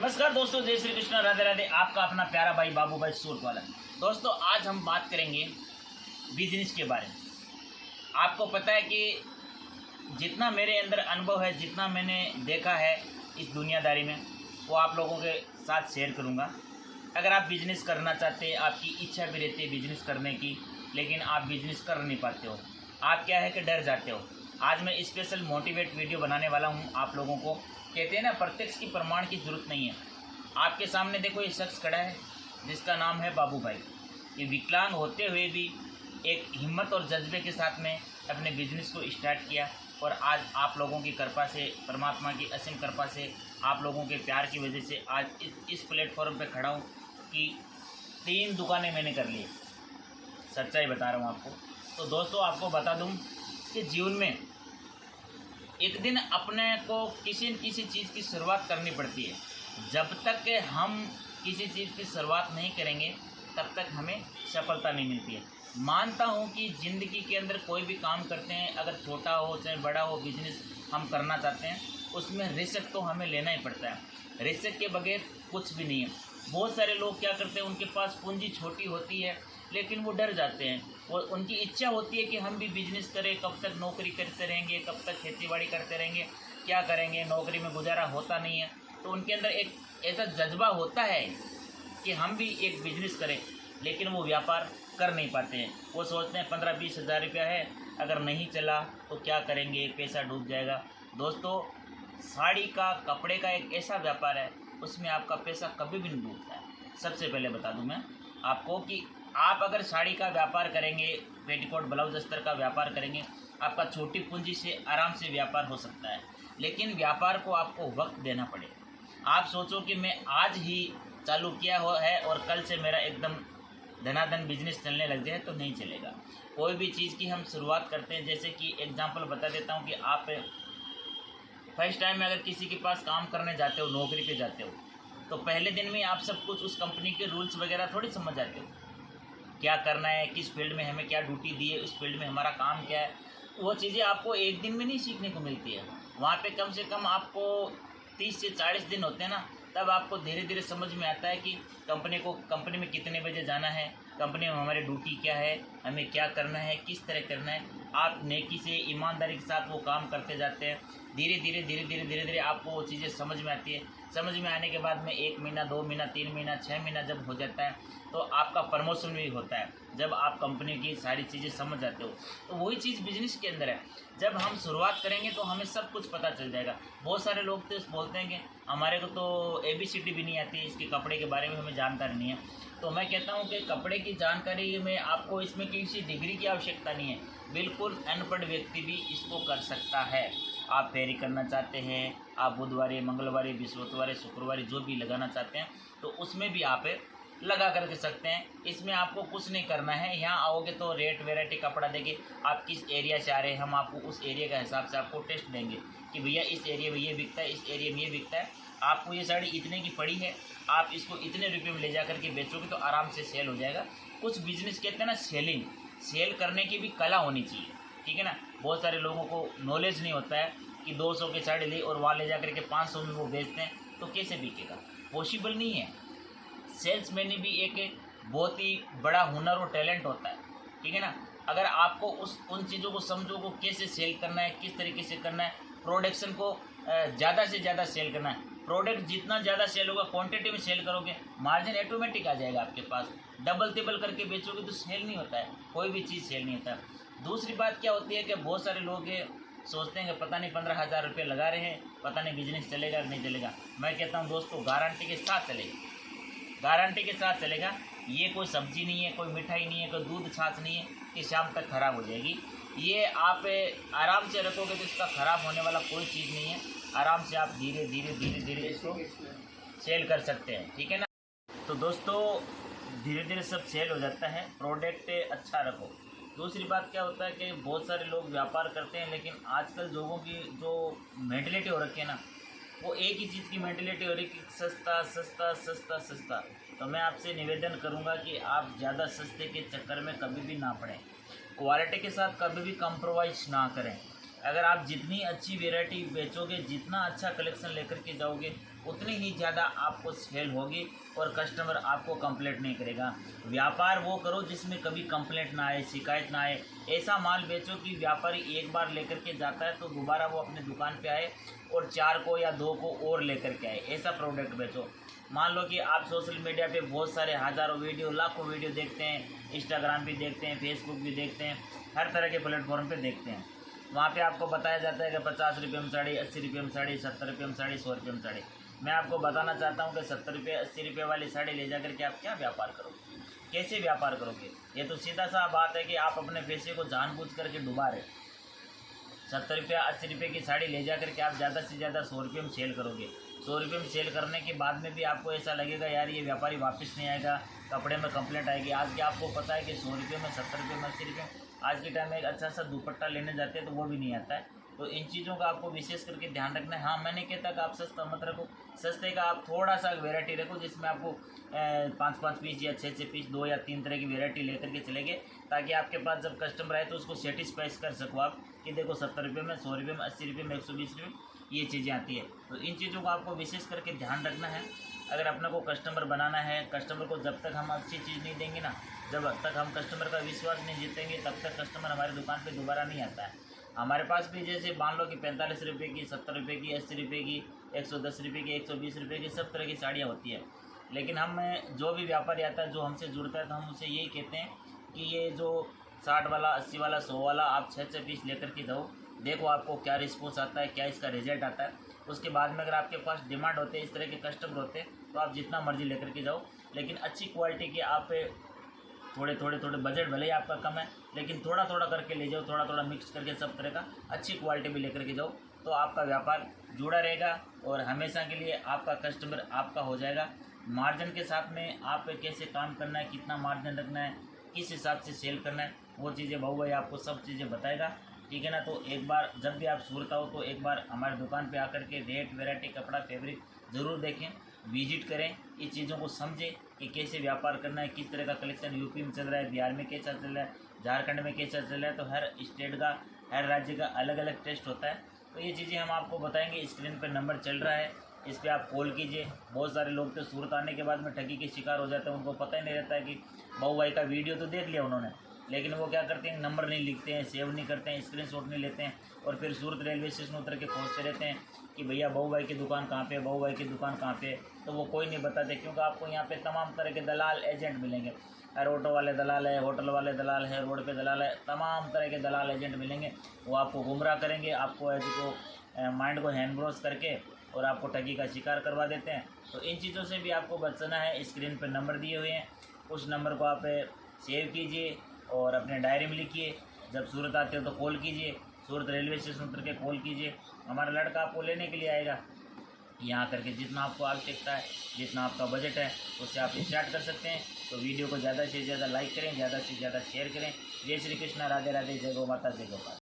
नमस्कार दोस्तों, जय श्री कृष्ण, राधे राधे। आपका अपना प्यारा भाई बाबू भाई सूरत वाला। दोस्तों, आज हम बात करेंगे बिजनेस के बारे में। आपको पता है कि जितना मेरे अंदर अनुभव है, जितना मैंने देखा है इस दुनियादारी में, वो आप लोगों के साथ शेयर करूंगा। अगर आप बिजनेस करना चाहते हैं, आपकी इच्छा भी रहती है बिजनेस करने की, लेकिन आप बिजनेस कर नहीं पाते हो। आप क्या है कि डर जाते हो। आज मैं स्पेशल मोटिवेट वीडियो बनाने वाला हूँ आप लोगों को। कहते हैं ना, प्रत्यक्ष की प्रमाण की जरूरत नहीं है। आपके सामने देखो, ये शख्स खड़ा है जिसका नाम है बाबू भाई। ये विकलांग होते हुए भी एक हिम्मत और जज्बे के साथ में अपने बिजनेस को स्टार्ट किया, और आज आप लोगों की कृपा से, परमात्मा की असीम कृपा से, आप लोगों के प्यार की वजह से आज इस प्लेटफॉर्म पे खड़ा हूँ कि 3 दुकानें मैंने कर ली। सच्चाई बता रहा हूँ आपको। तो दोस्तों, आपको बता दूँ कि जीवन में एक दिन अपने को किसी न किसी चीज़ की शुरुआत करनी पड़ती है। जब तक हम किसी चीज़ की शुरुआत नहीं करेंगे, तब तक हमें सफलता नहीं मिलती है। मानता हूँ कि ज़िंदगी के अंदर कोई भी काम करते हैं, अगर छोटा हो चाहे बड़ा हो, बिजनेस हम करना चाहते हैं, उसमें रिस्क तो हमें लेना ही पड़ता है। रिस्क के बगैर कुछ भी नहीं है। बहुत सारे लोग क्या करते हैं, उनके पास पूंजी छोटी होती है, लेकिन वो डर जाते हैं। वो उनकी इच्छा होती है कि हम भी बिजनेस करें, कब तक नौकरी करते रहेंगे, कब तक खेतीबाड़ी करते रहेंगे, क्या करेंगे, नौकरी में गुजारा होता नहीं है। तो उनके अंदर एक ऐसा जज्बा होता है कि हम भी एक बिजनेस करें, लेकिन वो व्यापार कर नहीं पाते हैं। वो सोचते हैं 15-20 हज़ार रुपया है, अगर नहीं चला तो क्या करेंगे, पैसा डूब जाएगा। दोस्तों, साड़ी का, कपड़े का एक ऐसा व्यापार है, उसमें आपका पैसा कभी भी नहीं डूबता है। सबसे पहले बता दूं मैं आपको कि आप अगर साड़ी का व्यापार करेंगे, पेटीकोट ब्लाउज अस्तर का व्यापार करेंगे, आपका छोटी पूंजी से आराम से व्यापार हो सकता है। लेकिन व्यापार को आपको वक्त देना पड़ेगा। आप सोचो कि मैं आज ही चालू किया हुआ है और कल से मेरा एकदम धनाधन बिजनेस चलने लग जाए, तो नहीं चलेगा। कोई भी चीज़ की हम शुरुआत करते हैं, जैसे कि एग्जांपल बता देता हूँ कि आप फर्स्ट टाइम में अगर किसी के पास काम करने जाते हो, नौकरी पे जाते हो, तो पहले दिन में आप सब कुछ उस कंपनी के रूल्स वगैरह थोड़ी समझ जाते हो। क्या करना है, किस फील्ड में हमें क्या ड्यूटी दी है, उस फील्ड में हमारा काम क्या है, वो चीज़ें आपको एक दिन में नहीं सीखने को मिलती है। वहाँ पे कम से कम आपको 30 से 40 दिन होते हैं ना, तब आपको धीरे धीरे समझ में आता है कि कंपनी में कितने बजे जाना है, कंपनी में हमारी ड्यूटी क्या है, हमें क्या करना है, किस तरह करना है। आप नेकी से, ईमानदारी के साथ वो काम करते जाते हैं। धीरे धीरे आपको वो चीज़ें समझ में आती है। समझ में आने के बाद में 1 महीना, 2 महीना, 3 महीना, 6 महीना जब हो जाता है, तो आपका प्रमोशन भी होता है। जब आप कंपनी की सारी चीज़ें समझ जाते हो, तो वही चीज़ बिजनेस के अंदर है। जब हम शुरुआत करेंगे तो हमें सब कुछ पता चल जाएगा। बहुत सारे लोग तो बोलते हैं कि हमारे को तो ABCD भी नहीं आती है, इसके कपड़े के बारे में हमें जानकारी नहीं है। तो मैं कहता हूँ कि कपड़े की जानकारी में आपको इसमें किसी डिग्री की आवश्यकता नहीं है। बिल्कुल अनपढ़ व्यक्ति भी इसको कर सकता है। आप फेरी करना चाहते हैं, आप बुधवार, मंगलवार, बृहस्पतिवार, शुक्रवार जो भी लगाना चाहते हैं, तो उसमें भी आप लगा करके सकते हैं। इसमें आपको कुछ नहीं करना है। यहाँ आओगे तो रेट वैरायटी कपड़ा देंगे, आप किस एरिया से आ रहे हैं, हम आपको उस एरिया के हिसाब से आपको टेस्ट देंगे कि भैया इस एरिया में ये बिकता है, इस एरिया में ये बिकता है, आपको ये साड़ी इतने की पड़ी है, आप इसको इतने रुपये में ले जा करके बेचोगे तो आराम से सेल हो जाएगा। कुछ बिजनेस कहते हैं ना, सेल करने की भी कला होनी चाहिए, ठीक है ना। बहुत सारे लोगों को नॉलेज नहीं होता है कि 200 की साड़ी ली और वहाँ ले जा करके 500 में वो बेचते हैं, तो कैसे बिकेगा, पॉसिबल नहीं है। सेल्समैन भी एक बहुत ही बड़ा हुनर और टैलेंट होता है, ठीक है ना। अगर आपको उन चीज़ों को समझो को कैसे सेल करना है, किस तरीके से करना है, प्रोडक्शन को ज़्यादा से ज़्यादा सेल करना है। प्रोडक्ट जितना ज़्यादा सेल होगा, क्वांटिटी में सेल करोगे, मार्जिन ऑटोमेटिक आ जाएगा आपके पास। डबल तिबल करके बेचोगे तो सेल नहीं होता है, कोई भी चीज़ सेल नहीं होता। दूसरी बात क्या होती है कि बहुत सारे लोग सोचते हैं कि पता नहीं 15,000 रुपये लगा रहे हैं, पता नहीं बिजनेस चलेगा कि नहीं चलेगा। मैं कहता हूँ दोस्तों, गारंटी के साथ चलेगा, गारंटी के साथ चलेगा। ये कोई सब्जी नहीं है, कोई मिठाई नहीं है, कोई दूध छाछ नहीं है कि शाम तक ख़राब हो जाएगी। ये आप आराम से रखोगे तो इसका ख़राब होने वाला कोई चीज़ नहीं है। आराम से आप धीरे धीरे इसको सेल कर सकते हैं, ठीक है ना। तो दोस्तों, धीरे धीरे सब सेल हो जाता है। प्रोडक्ट अच्छा रखो। दूसरी बात क्या होता है कि बहुत सारे लोग व्यापार करते हैं, लेकिन आजकल लोगों की जो मेंटलिटी हो रखी है ना, वो एक ही चीज़ की मेंटलिटी हो रही कि सस्ता सस्ता सस्ता सस्ता। तो मैं आपसे निवेदन करूंगा कि आप ज़्यादा सस्ते के चक्कर में कभी भी ना पड़ें। क्वालिटी के साथ कभी भी कंप्रोमाइज़ ना करें। अगर आप जितनी अच्छी वैरायटी बेचोगे, जितना अच्छा कलेक्शन लेकर के जाओगे, उतनी ही ज़्यादा आपको सेल होगी और कस्टमर आपको कंप्लेंट नहीं करेगा। व्यापार वो करो जिसमें कभी कंप्लेंट ना आए, शिकायत ना आए। ऐसा माल बेचो कि व्यापारी एक बार लेकर के जाता है तो दोबारा वो अपनी दुकान पे आए और 4 को या 2 को और लेकर के आए। ऐसा प्रोडक्ट बेचो। मान लो कि आप सोशल मीडिया पे बहुत सारे हज़ारों वीडियो, लाखों वीडियो देखते हैं, इंस्टाग्राम भी देखते हैं, फेसबुक भी देखते हैं, हर तरह के प्लेटफॉर्म पे देखते हैं। वहाँ पे आपको बताया जाता है कि 50 रुपये में साड़ी, 80 रुपये में साड़ी, 70 रुपये में साड़ी, 100 रुपये में साड़ी। मैं आपको बताना चाहता हूँ कि 70 रुपये 80 रुपये वाली साड़ी ले जा करके आप क्या व्यापार करोगे, कैसे व्यापार करोगे? ये तो सीधा सा बात है कि आप अपने पैसे को जानबूझ करके डुबा रहे। 70 रुपया 80 रुपये की साड़ी ले जा करके आप ज़्यादा से ज़्यादा 100 रुपये में सेल करोगे। 100 रुपये में सेल करने के बाद में भी आपको ऐसा लगेगा यार ये व्यापारी वापस नहीं आएगा, कपड़े में कंप्लेंट आएगी। आज के आपको पता है कि 100 रुपये में, 70 रुपये में, 80 रुपये आज के टाइम में एक अच्छा सा दुपट्टा लेने जाते हैं तो वो भी नहीं आता है। तो इन चीज़ों का आपको विशेष करके ध्यान रखना है। हाँ, मैंने कहता कि आप सस्ता मत रखो, सस्ते का आप थोड़ा सा वेराइटी रखो जिसमें आपको 5-5 पीस या 6-6 पीस, 2 या 3 तरह की वेराइटी लेकर के चलेंगे, ताकि आपके पास जब कस्टमर आए तो उसको सेटिस्फाइज कर सको आप कि देखो 70 रुपये में, 100 रुपये में, 80 रुपये में, 120 रुपये में ये चीज़ें आती है। तो इन चीज़ों को आपको विशेष करके ध्यान रखना है। अगर अपने को कस्टमर बनाना है, कस्टमर को जब तक हम अच्छी चीज़ नहीं देंगे ना, जब तक हम कस्टमर का विश्वास नहीं जीतेंगे, तब तक कस्टमर हमारी दुकान पे दोबारा नहीं आता है। हमारे पास भी जैसे मान लो कि 45 रुपये की, 70 रुपये की, 80 रुपये की, 110 रुपये की, 120 रुपये की, सब तरह की साड़ियाँ होती है। लेकिन हम जो भी व्यापारी आता है, जो हमसे जुड़ता है, तो हम उसे यही कहते हैं कि ये जो 60 वाला, 80 वाला, 100 वाला आप 6-6 पीस लेकर के जाओ, देखो आपको क्या रिस्पॉन्स आता है, क्या इसका रिजल्ट आता है। उसके बाद में अगर आपके पास डिमांड होते हैं, इस तरह के कस्टमर होते हैं, तो आप जितना मर्जी लेकर के जाओ, लेकिन अच्छी क्वालिटी के आप थोड़े बजट भले ही आपका कम है, लेकिन थोड़ा थोड़ा करके ले जाओ, थोड़ा थोड़ा मिक्स करके सब तरह का अच्छी क्वालिटी भी लेकर के जाओ, तो आपका व्यापार जुड़ा रहेगा और हमेशा के लिए आपका कस्टमर आपका हो जाएगा। मार्जिन के साथ में आप कैसे काम करना है, कितना मार्जिन रखना है, किस हिसाब से सेल करना है, वो चीज़ें भाऊ भाई आपको सब चीज़ें बताएगा, ठीक है ना। तो एक बार जब भी आप सूरत आओ तो एक बार हमारी दुकान पे आकर के रेट, वैरायटी, कपड़ा, फैब्रिक ज़रूर देखें, विजिट करें, इस चीज़ों को समझें कि कैसे व्यापार करना है, किस तरह का कलेक्शन यूपी में चल रहा है, बिहार में कैसा चल रहा है, झारखंड में कैसा चल रहा है। तो हर स्टेट का, हर राज्य का अलग अलग टेस्ट होता है। तो ये चीज़ें हम आपको बताएंगे। स्क्रीन पर नंबर चल रहा है, इस पर आप कॉल कीजिए। बहुत सारे लोग तो सूरत आने के बाद में ठगी के शिकार हो जाते हैं, उनको पता ही नहीं रहता है कि भाऊ भाई का वीडियो तो देख लिया उन्होंने, लेकिन वो क्या करते हैं, नंबर नहीं लिखते हैं, सेव नहीं करते हैं, स्क्रीनशॉट नहीं लेते हैं, और फिर सूरत रेलवे स्टेशन उतर के खोजते रहते हैं कि भैया भाऊ भाई की दुकान कहाँ पे है, भाऊ भाई की दुकान कहाँ पे है। तो वो कोई नहीं बताते, क्योंकि आपको यहाँ पे तमाम तरह के दलाल, एजेंट मिलेंगे। हर ऑटो वाले दलाल है, होटल वाले दलाल है, रोड पे दलाल है, तमाम तरह के दलाल एजेंट मिलेंगे। वो आपको गुमराह करेंगे, आपको ऐसे को माइंड को हैंड ब्रोस करके और आपको ठगी का शिकार करवा देते हैं। तो इन चीज़ों से भी आपको बचना है। स्क्रीन पर नंबर दिए हुए हैं, उस नंबर को आप सेव कीजिए और अपने डायरी में लिखिए। जब सूरत आते हो तो कॉल कीजिए, सूरत रेलवे स्टेशन उतर के कॉल कीजिए, हमारा लड़का आपको लेने के लिए आएगा। यहाँ करके जितना आपको आवश्यकता है, जितना आपका बजट है, उससे आप स्टार्ट कर सकते हैं। तो वीडियो को ज़्यादा से ज़्यादा लाइक करें, ज़्यादा से ज़्यादा शेयर करें। जय श्री कृष्णा, राधे राधे, जय गौ माता, जय गोपाल।